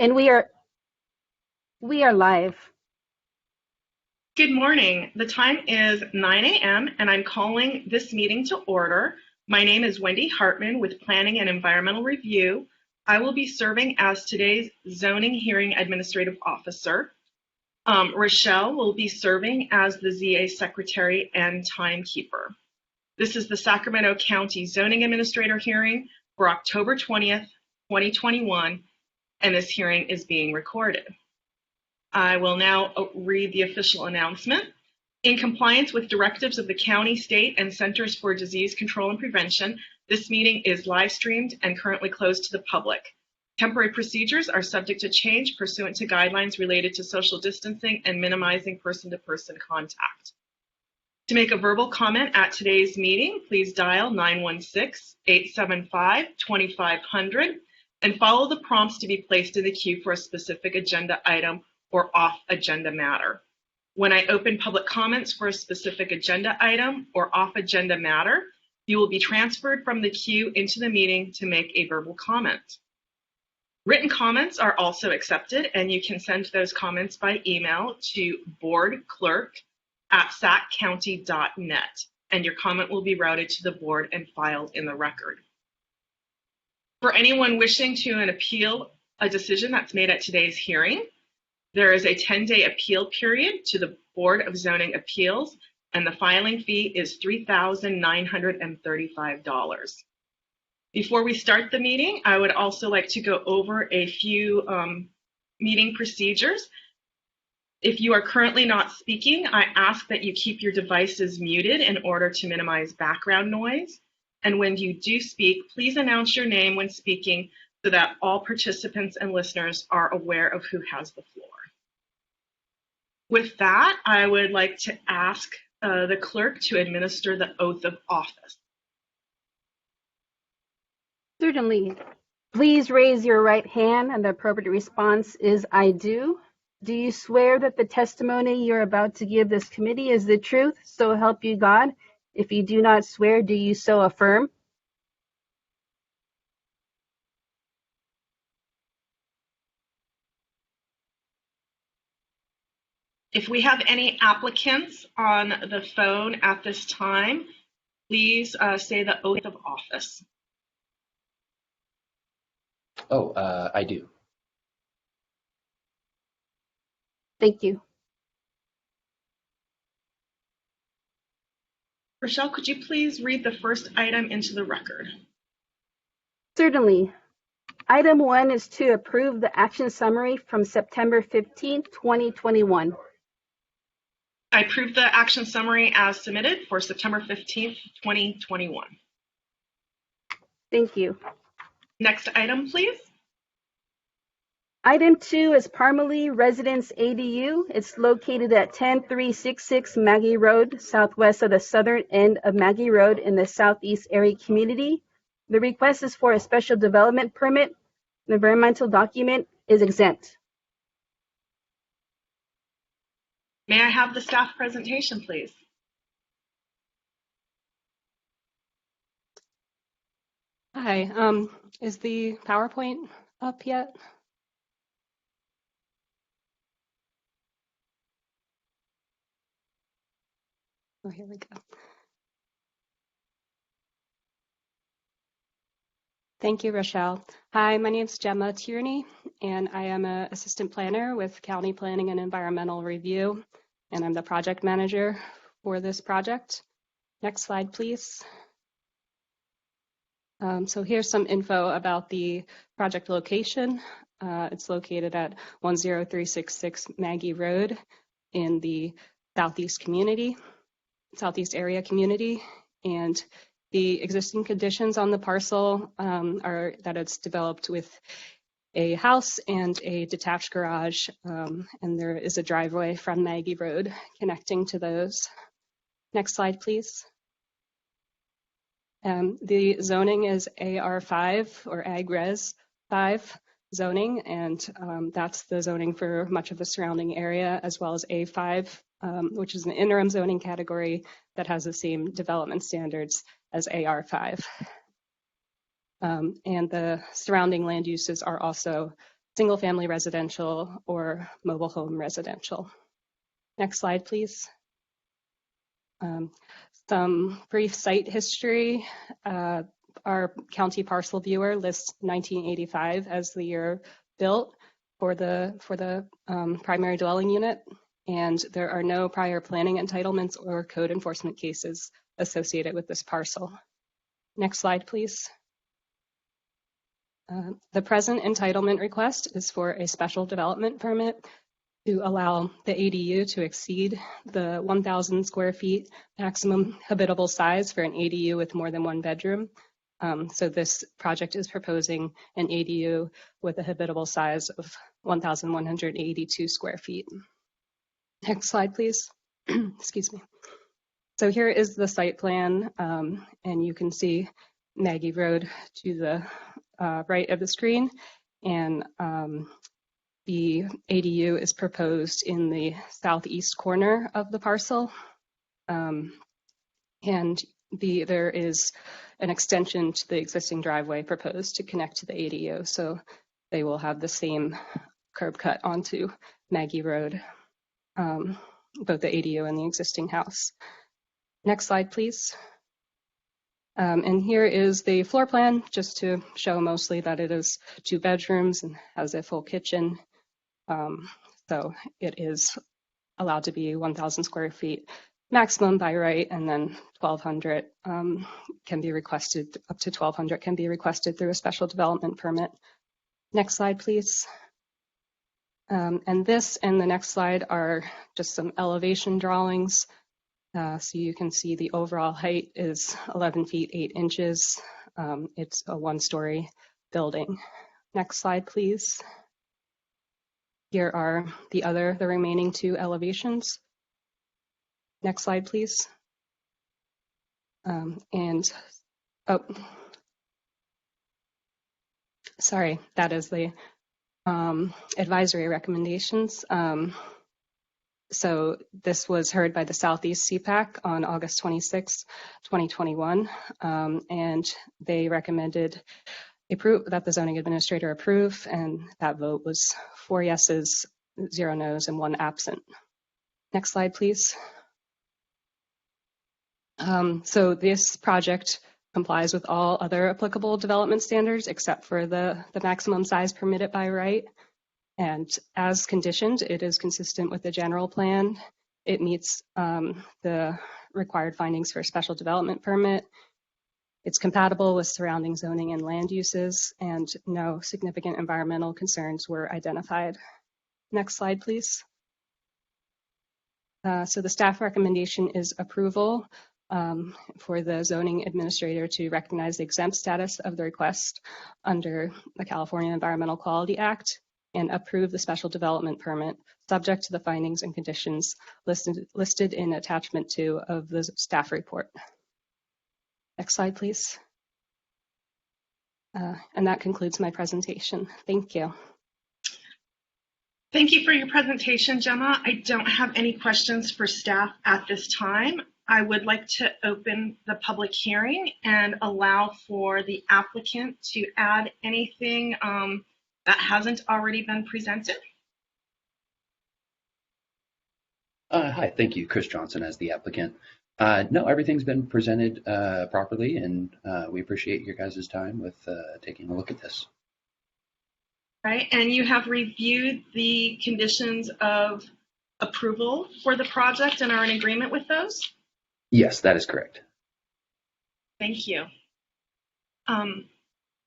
And we are live. Good morning. The time is 9 a.m. and I'm calling this meeting to order. My name is Wendy Hartman with Planning and Environmental Review. I will be serving as today's Zoning Hearing Administrative Officer. Rochelle will be serving as the ZA Secretary and Timekeeper. This is the Sacramento County Zoning Administrator hearing for October 20th, 2021, and this hearing is being recorded. I will now read the official announcement. In compliance with directives of the county, state, and Centers for Disease Control and Prevention, this meeting is live streamed and currently closed to the public. Temporary procedures are subject to change pursuant to guidelines related to social distancing and minimizing person-to-person contact. To make a verbal comment at today's meeting, please dial 916-875-2500 and follow the prompts to be placed in the queue for a specific agenda item or off-agenda matter. When I open public comments for a specific agenda item or off-agenda matter, you will be transferred from the queue into the meeting to make a verbal comment. Written comments are also accepted, and you can send those comments by email to boardclerk@saccounty.net, and your comment will be routed to the board and filed in the record. For anyone wishing to appeal a decision that's made at today's hearing, there is a 10-day appeal period to the Board of Zoning Appeals, and the filing fee is $3,935. Before we start the meeting, I would also like to go over a few meeting procedures. If you are currently not speaking, I ask that you keep your devices muted in order to minimize background noise. And when you do speak, please announce your name when speaking so that all participants and listeners are aware of who has the floor. With that, I would like to ask the clerk to administer the oath of office. Certainly. Please raise your right hand, and the appropriate response is I do. Do you swear that the testimony you're about to give this committee is the truth, so help you God? If you do not swear, do you so affirm? If we have any applicants on the phone at this time, please say the oath of office. I do. Thank you. Rochelle, could you please read the first item into the record? Certainly. Item 1 is to approve the action summary from September 15, 2021. I approve the action summary as submitted for September 15th, 2021. Thank you. Next item, please. Item 2 is Parmalee Residence ADU. It's located at 10366 Maggie Road, southwest of the southern end of Maggie Road in the southeast area community. The request is for a special development permit. The environmental document is exempt. May I have the staff presentation, please? Hi, is the PowerPoint up yet? Oh, here we go. Thank you, Rochelle. Hi, my name is Gemma Tierney, and I am an assistant planner with County Planning and Environmental Review, and I'm the project manager for this project. Next slide, please. So here's some info about the project location. It's located at 10366 Maggie Road in the southeast area community, and the existing conditions on the parcel are that it's developed with a house and a detached garage, and there is a driveway from Maggie Road connecting to those. Next slide, please. The zoning is AR5 or Ag-Res 5 zoning, and that's the zoning for much of the surrounding area, as well as A5, which is an interim zoning category that has the same development standards as AR5. And the surrounding land uses are also single-family residential or mobile home residential. Next slide, please. Some brief site history. Our county parcel viewer lists 1985 as the year built for the primary dwelling unit, and there are no prior planning entitlements or code enforcement cases associated with this parcel. Next slide, please. The present entitlement request is for a special development permit to allow the ADU to exceed the 1,000 square feet maximum habitable size for an ADU with more than one bedroom. So this project is proposing an ADU with a habitable size of 1,182 square feet. Next slide, please. Excuse me. So here is the site plan, and you can see Maggie Road to the right of the screen, and the ADU is proposed in the southeast corner of the parcel, and there is an extension to the existing driveway proposed to connect to the ADU, so they will have the same curb cut onto Maggie Road, both the ADU and the existing house. Next slide, please. And here is the floor plan, just to show mostly that it is 2 bedrooms and has a full kitchen. So it is allowed to be 1,000 square feet maximum by right, and then 1,200 can be requested, up to 1,200 can be requested through a special development permit. Next slide, please. And this and the next slide are just some elevation drawings. So you can see the overall height is 11 feet 8 inches. It's a 1-story building. Next slide, please. Here are the remaining 2 elevations. Next slide, please. Sorry, that is the advisory recommendations. So this was heard by the Southeast CPAC on August 26, 2021, and they recommended that the zoning administrator approve, and that vote was 4 yeses, 0 noes, and 1 absent. Next slide, please. So this project complies with all other applicable development standards except for the maximum size permitted by right. And as conditioned, it is consistent with the general plan. It meets the required findings for a special development permit. It's compatible with surrounding zoning and land uses, and no significant environmental concerns were identified. Next slide, please. So the staff recommendation is approval for the zoning administrator to recognize the exempt status of the request under the California Environmental Quality Act and approve the special development permit subject to the findings and conditions listed in attachment 2 of the staff report. Next slide, please. And that concludes my presentation. Thank you. Thank you for your presentation, Gemma. I don't have any questions for staff at this time. I would like to open the public hearing and allow for the applicant to add anything that hasn't already been presented. Hi, thank you. Chris Johnson as the applicant. No, everything's been presented properly, and we appreciate your guys' time with taking a look at this. Right, and you have reviewed the conditions of approval for the project and are in agreement with those? Yes, that is correct. Thank you.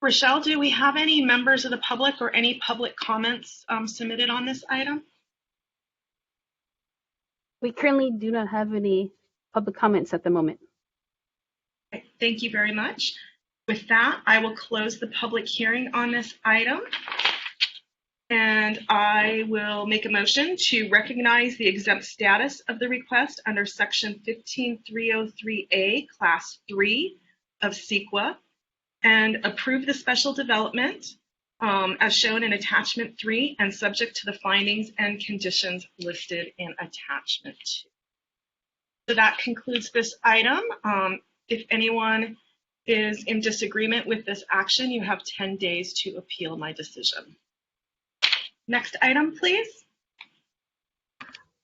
Rochelle, do we have any members of the public or any public comments submitted on this item? We currently do not have any public comments at the moment. Okay, thank you very much. With that, I will close the public hearing on this item. And I will make a motion to recognize the exempt status of the request under Section 15303A, Class 3 of CEQA, and approve the special development as shown in Attachment 3 and subject to the findings and conditions listed in Attachment 2. So that concludes this item. If anyone is in disagreement with this action, you have 10 days to appeal my decision. Next item, please.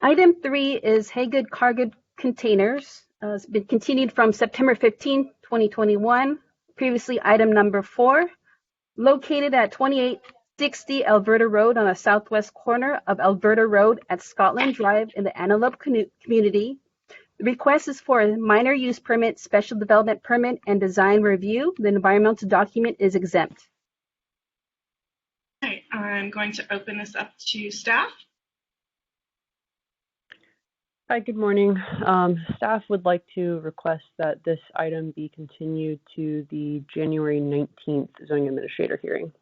Item 3 is Haygood Cargo Containers. It's been continued from September 15, 2021. Previously, item number 4, located at 2860 Alberta Road on the southwest corner of Alberta Road at Scotland Drive in the Antelope community. The request is for a minor use permit, special development permit, and design review. The environmental document is exempt. Okay, I'm going to open this up to staff. Hi, good morning. Staff would like to request that this item be continued to the January 19th zoning administrator hearing.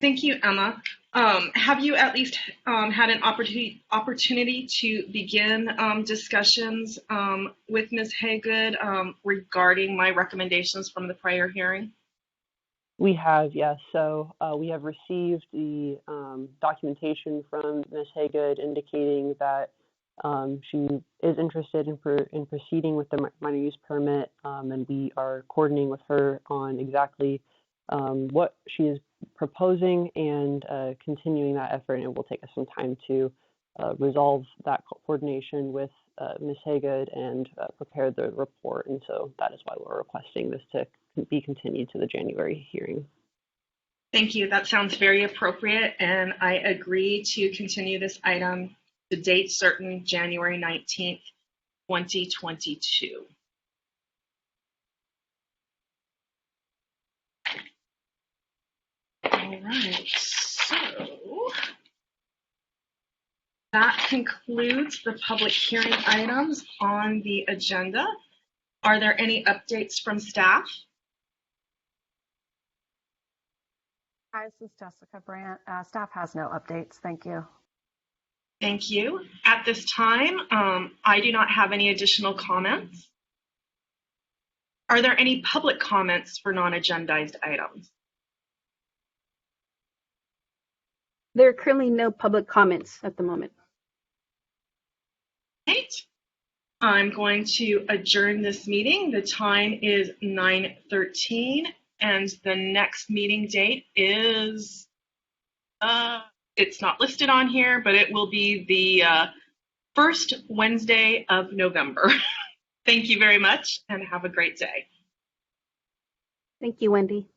Thank you, Emma. Have you at least had an opportunity to begin discussions with Ms. Haygood regarding my recommendations from the prior hearing? We have, yes. So we have received the documentation from Ms. Haygood indicating that she is interested in proceeding with the minor use permit, and we are coordinating with her on exactly what she is proposing and continuing that effort. And it will take us some time to resolve that coordination with Ms. Haygood and prepare the report. And so that is why we're requesting this to be continued to the January hearing. Thank you. That sounds very appropriate, and I agree to continue this item to date certain January 19th, 2022. All right, so that concludes the public hearing items on the agenda. Are there any updates from staff? Hi, this is Jessica Brandt. Staff has no updates. Thank you. Thank you. At this time, I do not have any additional comments. Are there any public comments for non-agendized items? There are currently no public comments at the moment. Right. I'm going to adjourn this meeting. The time is 9:13, and the next meeting date is, it's not listed on here, but it will be the first Wednesday of November. Thank you very much, and have a great day. Thank you, Wendy.